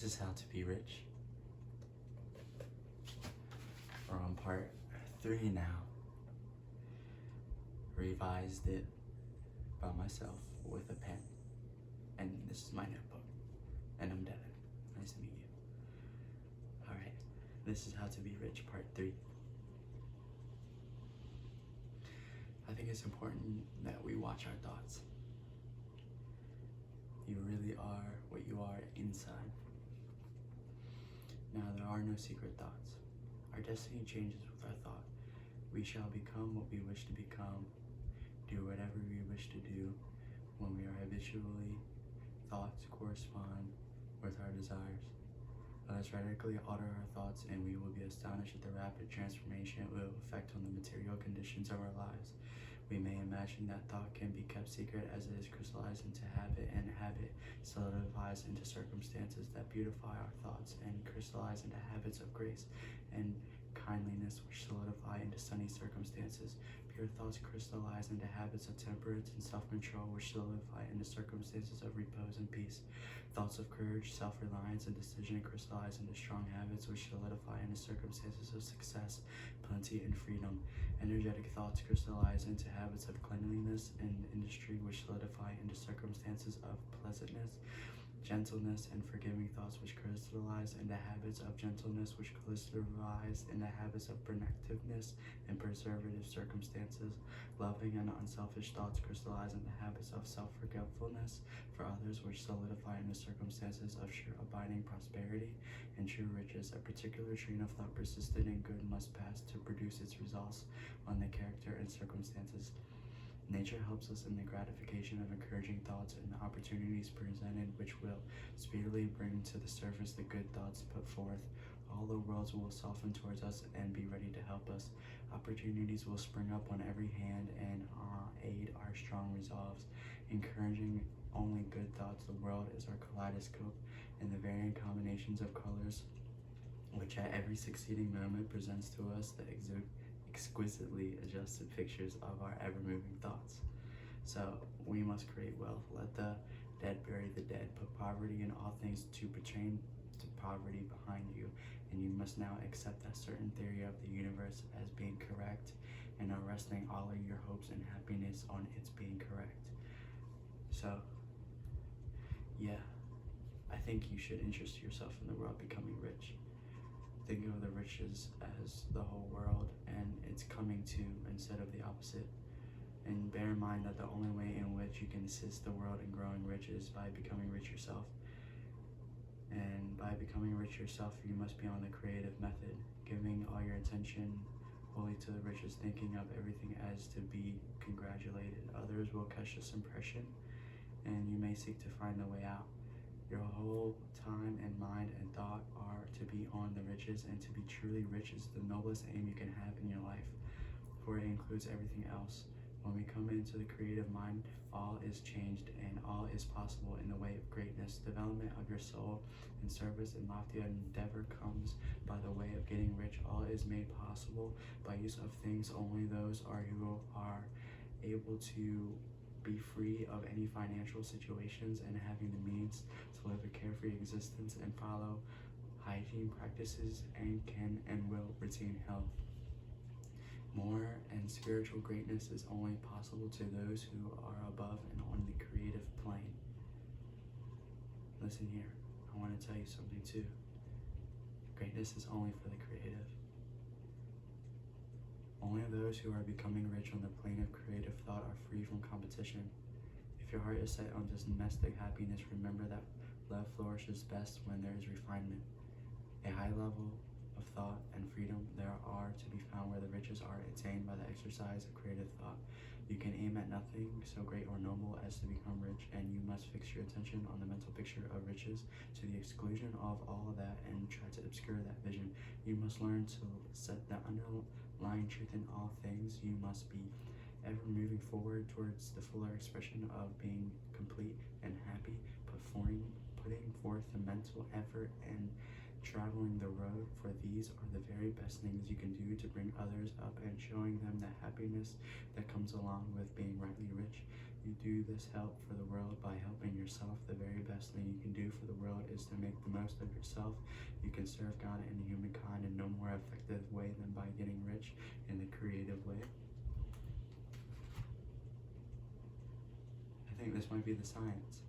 This is How to Be Rich. We're on part 3 now. Revised it by myself with a pen. And this is my notebook. And I'm Devin. Nice to meet you. Alright, this is How to Be Rich, part 3. I think it's important that we watch our thoughts. You really are what you are inside. Now, there are no secret thoughts. Our destiny changes with our thought. We shall become what we wish to become, do whatever we wish to do, when we are habitually, thoughts correspond with our desires. Let us radically alter our thoughts and we will be astonished at the rapid transformation it will affect on the material conditions of our lives. We may imagine that thought can be kept secret as it is crystallized into habit, and habit solidifies into circumstances that beautify our thoughts and crystallize into habits of grace and kindliness, which solidify into sunny circumstances. Pure thoughts crystallize into habits of temperance and self-control, which solidify into circumstances of repose and peace. Thoughts of courage, self-reliance, and decision crystallize into strong habits, which solidify into circumstances of success, plenty, and freedom. Energetic thoughts crystallize into habits of cleanliness and industry, which solidify into circumstances of pleasantness, gentleness, and forgiving thoughts, which crystallize into habits of gentleness, which crystallize into habits of protectiveness and preservative circumstances. Loving and unselfish thoughts crystallize into habits of self-forgetfulness for others, which solidify into circumstances of sure abiding prosperity and true riches. A particular train of thought persisted in good must pass to produce its results on the character and circumstances. Nature helps us in the gratification of encouraging thoughts and the opportunities presented, which will speedily bring to the surface the good thoughts put forth. All the worlds will soften towards us and be ready to help us. Opportunities will spring up on every hand and aid our strong resolves. Encouraging only good thoughts, the world is our kaleidoscope, and the varying combinations of colors, which at every succeeding moment presents to us the exquisitely adjusted pictures of our ever-moving thoughts. So we must create wealth. Let the dead bury the dead. Put poverty in all things to pertain to poverty behind you, and you must now accept that certain theory of the universe as being correct, and are resting all of your hopes and happiness on its being correct. So yeah, I think you should interest yourself in the world becoming rich. Think of the riches as the whole world and it's coming to instead of the opposite. And bear in mind that the only way in which you can assist the world in growing rich is by becoming rich yourself. And by becoming rich yourself, you must be on the creative method, giving all your attention wholly to the riches, thinking of everything as to be congratulated. Others will catch this impression and you may seek to find the way out. Your whole time and mind and thought are to be on the riches, and to be truly rich is the noblest aim you can have in your life, for it includes everything else. When we come into the creative mind, all is changed and all is possible in the way of greatness. Development of your soul and service and lofty endeavor comes by the way of getting rich. All is made possible by use of things. Only those are who are able to be free of any financial situations and having the means to live a carefree existence and follow hygiene practices and can and will retain health. More and spiritual greatness is only possible to those who are above and on the creative plane. Listen here, I want to tell you something too. Greatness is only for the creative. Only those who are becoming rich on the plane of creative thought are free from competition. If your heart is set on domestic happiness, remember that love flourishes best when there is refinement. A high level of thought and freedom there are to be found where the riches are attained by the exercise of creative thought. You can aim at nothing so great or noble as to become rich, and you must fix your attention on the mental picture of riches to the exclusion of all of that and try to obscure that vision. You must learn to set the underlying truth in all things. You must be ever moving forward towards the fuller expression of being complete and happy, putting forth the mental effort and traveling the road, for these are the very best things you can do to bring others up and showing them the happiness that comes along with being rightly rich. You do this help for the world by helping yourself. The very best thing you can do for the world is to make the most of yourself. You can serve God and humankind in no more effective way than by getting rich in the creative way. I think this might be the science.